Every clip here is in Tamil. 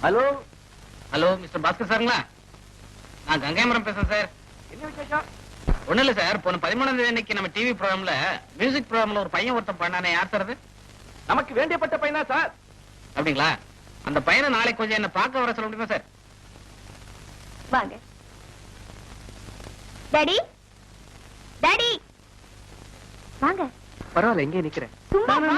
ஹலோ ஹலோ மிஸ்டர் பாஸ்கர் சாருங்களா? நான் கங்கைமரம் பேசுறேன் சார். என்ன விசேஷம்? ஒண்ணு இல்ல சார், போன 13ஆம் தேதி அன்னைக்கு நம்ம டிவி ப்ரோகிராம்ல மியூசிக் ப்ரோகிராம்ல ஒரு பையன் ஒருத்தன் பண்ணானே, யார் சார் அது? நமக்கு வேண்டியப்பட்ட பையனா சார்? அப்படிங்களா? அந்த பையனை நாளைக்கு கொஞ்சம் என்ன பார்க்க வர சொல்ல முடியுமா சார்? வாங்க. டாடி டாடி வாங்க. பரவாயில்ல, எங்கே நிக்கிறேன். சும்மா வா.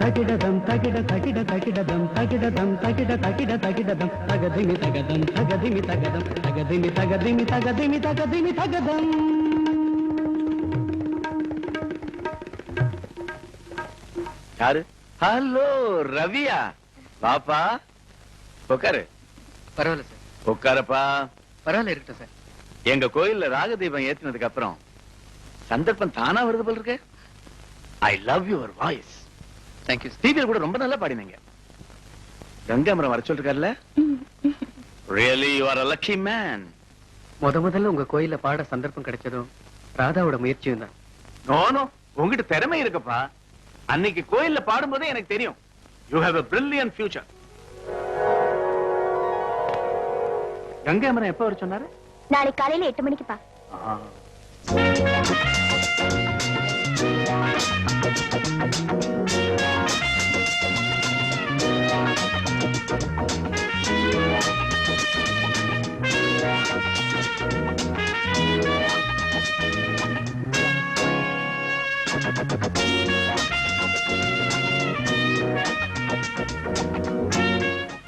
தகிடதம் தகிட தகிட தகிடதம் தகிடதம் தகிட தகிட தகிடதம் தகதிமி தகதம் தகதிமி தகதம் தகதிமி தகதிமி தகதிமி தகதிமி தகதம். யாரு? ஹலோ ரவியா, பாப்பா உட்காரு. பரவாயில்ல சார். உட்காரப்பா. பரவாயில்ல, இருக்கட்டும் சார். எங்க கோயில்ல ராகதீபம் ஏத்தினதுக்கு அப்புறம் சந்தர்ப்பம் தானா வருது போல இருக்கு. I love your voice. Thank you. டிவியில் கூட ரொம்ப நல்லா பாடினீங்க. கங்காமரம் வர சொல்லிருக்காருல்ல? Really you are a lucky man. முதல்ல உங்க கோயில்ல பாட சந்தர்ப்பம் கிடைச்சதும் ராதாவோட முயற்சியும் தான். நோ நோ, உங்ககிட்ட திறமை இருக்குப்பா. அன்னைக்கு கோயில்ல பாடும்போதே எனக்கு தெரியும். You have a brilliant future. கங்காமரம் எப்ப வர சொன்னாரு? நாளைக்கு காலையில 8 மணிக்கு பா.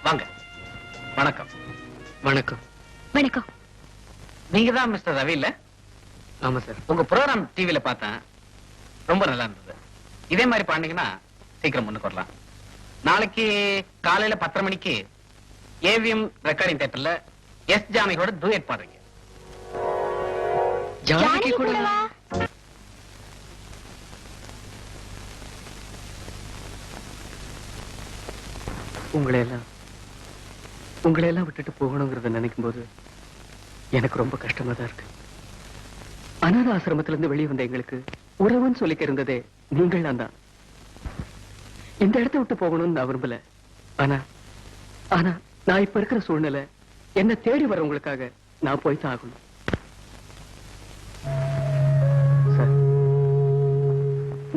வாங்க. வணக்கம். வணக்கம். வணக்கம். நீங்க தான் மிஸ்டர் ரவி இல்ல? ஆமா சார். உங்க ப்ரோகிராம் டிவில பார்த்தேன், ரொம்ப நல்லா இருந்தது. இதே மாதிரி பாண்டீங்கன்னா சீக்கிரம் முன்னுக்கு வரலாம். நாளைக்கு காலையில 10:30 மணிக்கு ஏவிஎம் ரெக்கார்டிங் தியேட்டர்ல எஸ் ஜானகியோட டூயட் பாடுறீங்க. ஜானகி கூட கூடவா? உங்களை எல்லாம் விட்டுட்டு போகணுங்கிறத நினைக்கும் போது எனக்கு ரொம்ப கஷ்டமா தான் இருக்கு. அனாத ஆசிரமத்திலிருந்து வெளியே வந்த எங்களுக்கு உறவுன்னு சொல்லிக்க இருந்ததே நீங்கள் தான். இந்த இடத்தை விட்டு போகணும்னு நான் விரும்பல. ஆனா நான் இப்ப இருக்கிற சூழ்நிலை என்ன தேடி வரவங்களுக்காக நான் போய்தான் ஆகணும். சார்,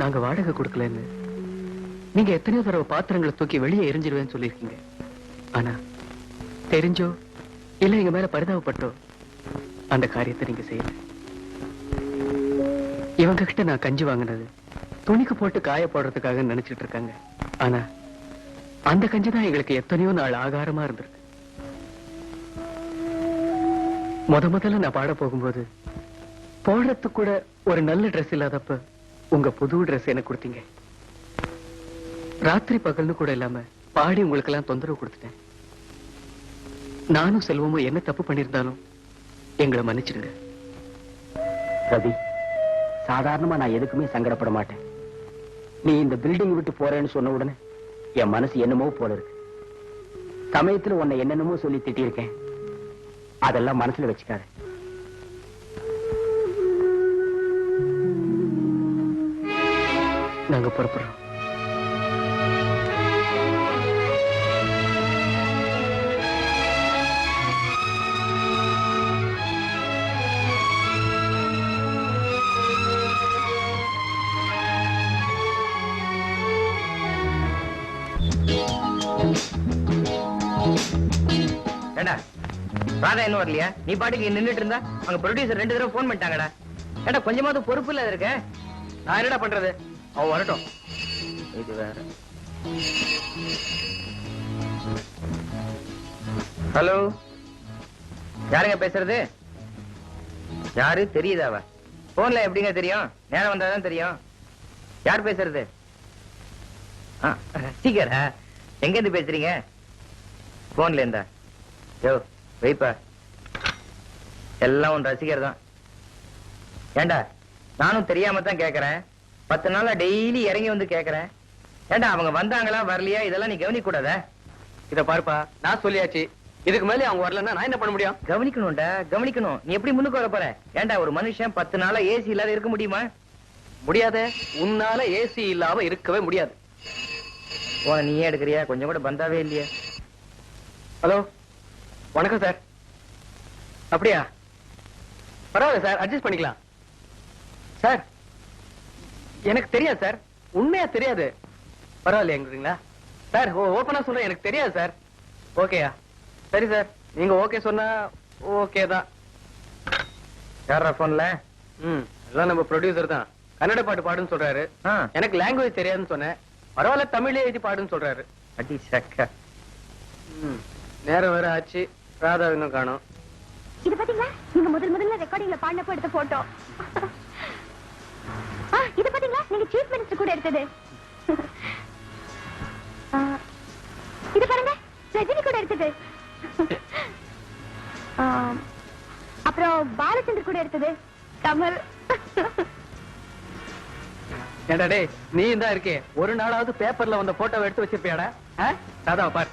நாங்க வாடகை கொடுக்கலன்னு நீங்க எத்தனையோ தடவை பாத்திரங்களை தூக்கி வெளியே எரிஞ்சிருவேன்னு சொல்லியிருக்கீங்க. ஆனா தெரிஞ்சோ இல்ல எங்க மேல பரிதாபப்பட்டோ அந்த காரியத்தை நீங்க செய்யல. இவங்க கிட்ட நான் கஞ்சி வாங்கினது துணிக்கு போட்டு காய போடுறதுக்காக நினைச்சிட்டு இருக்காங்க. ஆனா அந்த கஞ்சி தான் எங்களுக்கு எத்தனையோ நாள் ஆகாரமா இருந்திருக்கு. முதல்ல நான் பாட போகும்போது போடுறதுக்கு கூட ஒரு நல்ல ட்ரெஸ் இல்லாதப்ப உங்க புது ட்ரெஸ் எனக்கு கொடுத்தீங்க. ராத்திரி பகல்னு கூட இல்லாம பாடி உங்களுக்கு எல்லாம் தொந்தரவு கொடுத்துட்டேன். நானும் செல்வமும் என்ன தப்பு பண்ணிருந்தாலும் எங்களை மன்னிச்சிடுங்க. ரவி, சாதாரணமா நான் எதுக்குமே சங்கடப்பட மாட்டேன். நீ இந்த பில்டிங் விட்டு போறேன்னு சொன்ன உடனே என் மனசு என்னமோ போல இருக்கு. சமயத்துல உன்னை என்னென்னமோ சொல்லி திட்டியிருக்கேன். அதெல்லாம் மனசுல வச்சுக்காத. நாங்க புறப்படுறோம். ஏண்டா ராதா இன்னும் வரலையா? நீ பாட்டுக்கு நின்னுட்டு இருந்தா அங்க ப்ரொடியூசர் 2 தடவை போன் பண்ணிட்டாங்கடா. ஏண்டா கொஞ்சமாவது பொறுப்பு இல்ல இருக்க. நான் என்னடா பண்றது? அவன் வரட்டும். இது வேற. ஹலோ, யாருங்க பேசுறது? யாரு தெரியுதாவ? போன்ல எப்படிங்க தெரியும்? நேரம் வந்தாதான் தெரியும். யார் பேசுறது? ரசிகரா? எங்க இருந்து பேசுறீங்க? போன்ல இருந்தா? யோ வைப்பா, எல்லாம் உன் ரசிகர் தான். ஏண்டா நானும் தெரியாம தான் கேக்குறேன். 10 நாளா டெய்லி இறங்கி வந்து கேக்குறேன். ஏண்டா அவங்க வந்தாங்களா வரலையா இதெல்லாம் நீ கவனிக்க கூடாதா? இத பாருப்பா, நான் சொல்லியாச்சு. இதுக்கு மேலே அவங்க வரலன்னா நான் என்ன பண்ண முடியும்? கவனிக்கணும்டா, கவனிக்கணும். நீ எப்படி முன்னுக்கு வர போற? ஏண்டா ஒரு மனுஷன் 10 நாளா ஏசி இல்லாத இருக்க முடியுமா? முடியாதே. உன்னால ஏசி இல்லாம இருக்கவே முடியாது. போன நீயே எடுக்கிறியா? கொஞ்சம் கூட பந்தாவே இல்லையா? ஹலோ, வணக்கம் சார். அப்படியா? பரவாயில்ல சார், அட்ஜஸ்ட் பண்ணிக்கலாம். சார், எனக்கு தெரியாது சார், உண்மையா தெரியாது. பரவாயில்லையா சார்? ஓபனா சொல்றேன், எனக்கு தெரியாது சார். ஓகேயா? சரி சார், நீங்க ஓகே சொன்னா ஓகே தான். யாரா போன்ல? எல்லாம் நம்ம ப்ரொடியூசர் தான். கன்னட பாட்டு பாடுன்னு சொல்றாரு. எனக்கு லாங்குவேஜ் தெரியாதுன்னு சொன்னேன். பரவாயில்ல, தமிழே எழுதி பாடுன்னு சொல்றாரு. அடி சக்கா. நேரம் வேற ஆச்சு, ராதா இன்னும் காணோம். இது பாத்தீங்களா, நீங்க முதல்ல ரெக்கார்டிங்ல பாடினப்போ எடுத்த போட்டோ. இது பாத்தீங்களா, நீங்க சீஃப் மினிஸ்டர் கூட எடுத்தது. இது பாருங்க, ரஜினி கூட எடுத்தது. அப்புறம் பாலச்சந்தர் கூட எடுத்தது. கமல். ஏண்டா டேய், நீ தான் இருக்கே, ஒரு நாளாவது பேப்பர்ல வந்த போட்டோவை எடுத்து வச்சிருப்பியாடா? ராதாவை பாரு.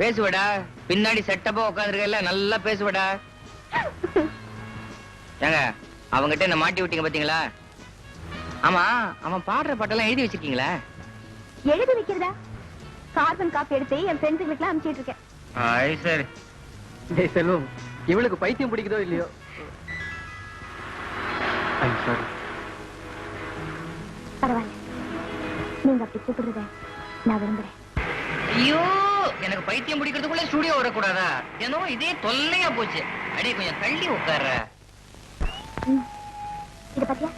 பேசுவடா, பின்னாடி செட்டப்பா உட்காந்துருக்கல, நல்லா பேசுவடா. ஏங்க, அவங்கிட்ட என்ன மாட்டி விட்டீங்க பாத்தீங்களா? ஆமா, அவன் பாடுற பாட்டெல்லாம் எழுதி வச்சிருக்கீங்களா? எழுதி வைக்கிறதா? கார்பன் காப்பி எடுத்து என் ஃப்ரெண்ட்ஸுங்களுக்கு அனுப்பிச்சிட்டு இருக்கேன். சரி. டேய் செல்வம், இவளுக்கு பைத்தியம் பிடிக்குதோ இல்லையோ. சாரி. பரவாயில்ல, நீங்க அப்படி கூப்பிடுறத நான் விரும்புறேன். ஐயோ, எனக்கு பைத்தியம் பிடிக்கிறதுக்குள்ள ஸ்டுடியோ வரக்கூடாதா? ஏனோ இதே தொல்லையா போச்சு. அடே கொஞ்சம் தள்ளி உட்கார்ற. இத பாத்தியா?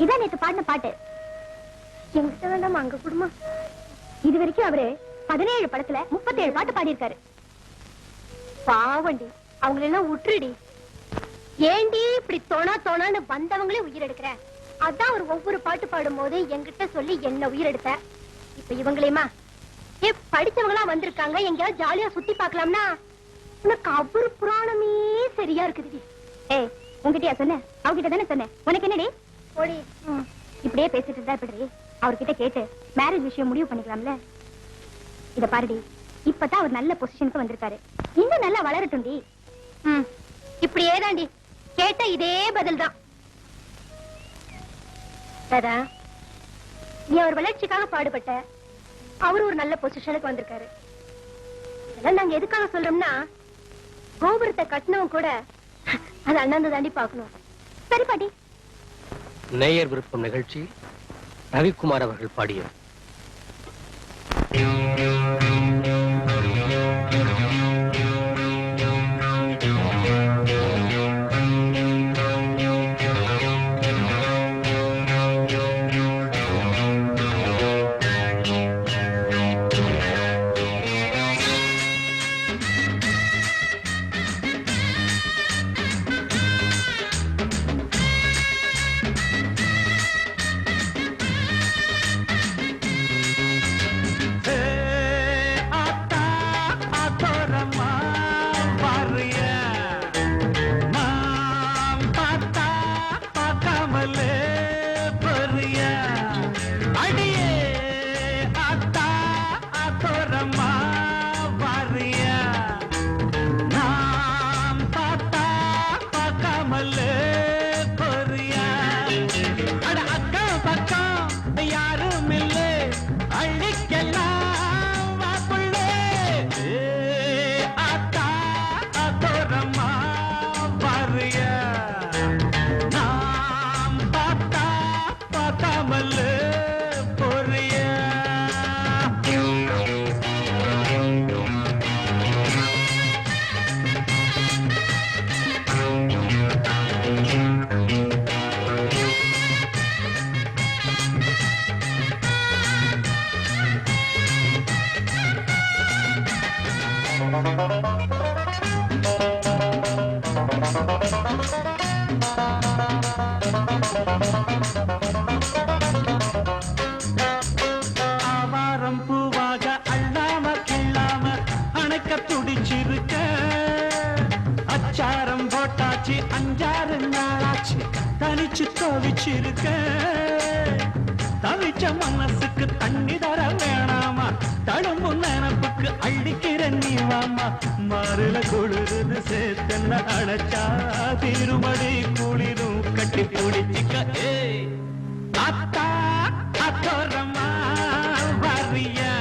இதான் நேத்து பாடின பாட்டு. எங்கிட்ட வேண்டாமா அங்க குடுமா. இது வரைக்கும் அவரு 17 படத்துல 37 பாட்டு பாடியிருக்காரு. பாவண்டி, அவங்களெல்லாம் விட்டுருடி. ஏண்டி இப்படி தோணான்னு வந்தவங்களே உயிர் எடுக்கிற? அதான் அவர் ஒவ்வொரு பாட்டு பாடும் போது என்கிட்ட சொல்லி என்ன உயிர் எடுத்த. இப்ப இவங்களையுமா படிச்சவங்களா வந்திருக்காங்க, எங்கேயாவது ஜாலியா சுத்தி பாக்கலாம்னா உனக்கு அவரு புராணமே சரியா இருக்குது. ஏய், உங்ககிட்டயா சொன்ன? அவகிட்ட தானே சொன்னேன். உனக்கு என்னடி ஓடி இப்படியே பேசிட்டு இருந்தா எப்படி? அவர்கிட்ட கேட்டு மேரேஜ் விஷயம் முடிவு பண்ணிக்கலாம்ல. இத பாருடி, இப்பதான் அவர் நல்ல பொசிஷனுக்கு வந்திருக்காரு. இன்னும் நல்லா வளரட்டும்டி. இப்படியே தாண்டி கேட்ட இதே பதில் தான். தாதா, நீ அவர் வளர்ச்சிக்காக பாடுபட்ட, அவரு ஒரு நல்ல பொசிஷனுக்கு வந்திருக்காரு. இதெல்லாம் நாங்க எதுக்காக சொல்றோம்னா, கோபுரத்தை கட்டினவன் கூட அது அண்ணாந்து தாண்டி பாக்கணும். சரி பாட்டி. நேயர் விருப்பம் நிகழ்ச்சி ரவிக்குமார் அவர்கள் பாடிய ஆவாரம் பூவாக அள்ளாம கிள்ளாம அணைக்க துடிச்சிருக்க. அச்சாரம் போட்டாச்சு 5-6 நாளாச்சு தனிச்சு தவிச்சிருக்க. தவிச்ச மனசுக்கு தண்ணி தர வேணாமா தழும்பும் நினப்புக்கு அள்ளிக்கிற நீ வாமா மாறுல குளிருது சேத்தன்ன அழைச்சா திருமடி குளிரும் கட்டி பிடிச்சிக்க ஏய் அத்தா அத்தோரமா வரியா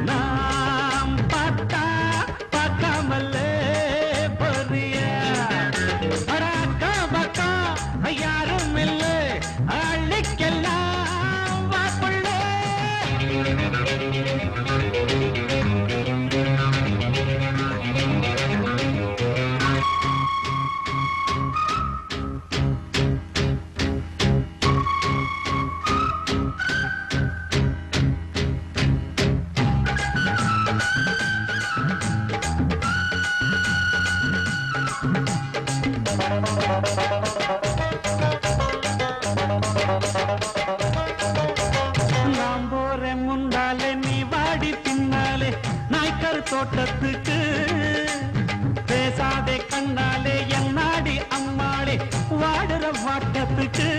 நாம் பார்த்தா பார்க்காமலே பொரியா அக்கா பக்கா யாரும் இல்லை அள்ளிக்கெல்லாம் வாக்குள்ளே நான் போறேன் முன்னாலே நீ வாடி பின்னாலே நாய்க்கர் தோட்டத்துக்கு பேசாதே கண்ணாலே என்னாடி அம்மாளே வாடுற வாட்டத்துக்கு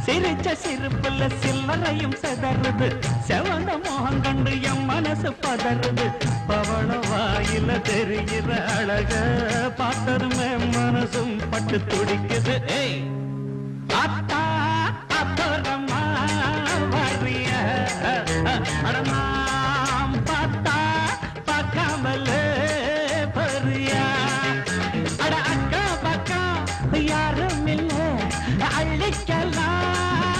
சிரிச்ச சிரிப்புல சில்லறையும் செதறுது செவந்த மோகம் கண்டு என் மனசு பதறுது பவள வாயில தெரிகிற அழக பார்த்ததுமே மனசும் பட்டு துடிக்குது ஏய் அத்தா அத்தோரமா வரிய அடமாம் பார்த்தா பார்க்காமலே பரியா அட அக்கா பக்கா யாரும் இல்லை அள்ளிக்கலாம்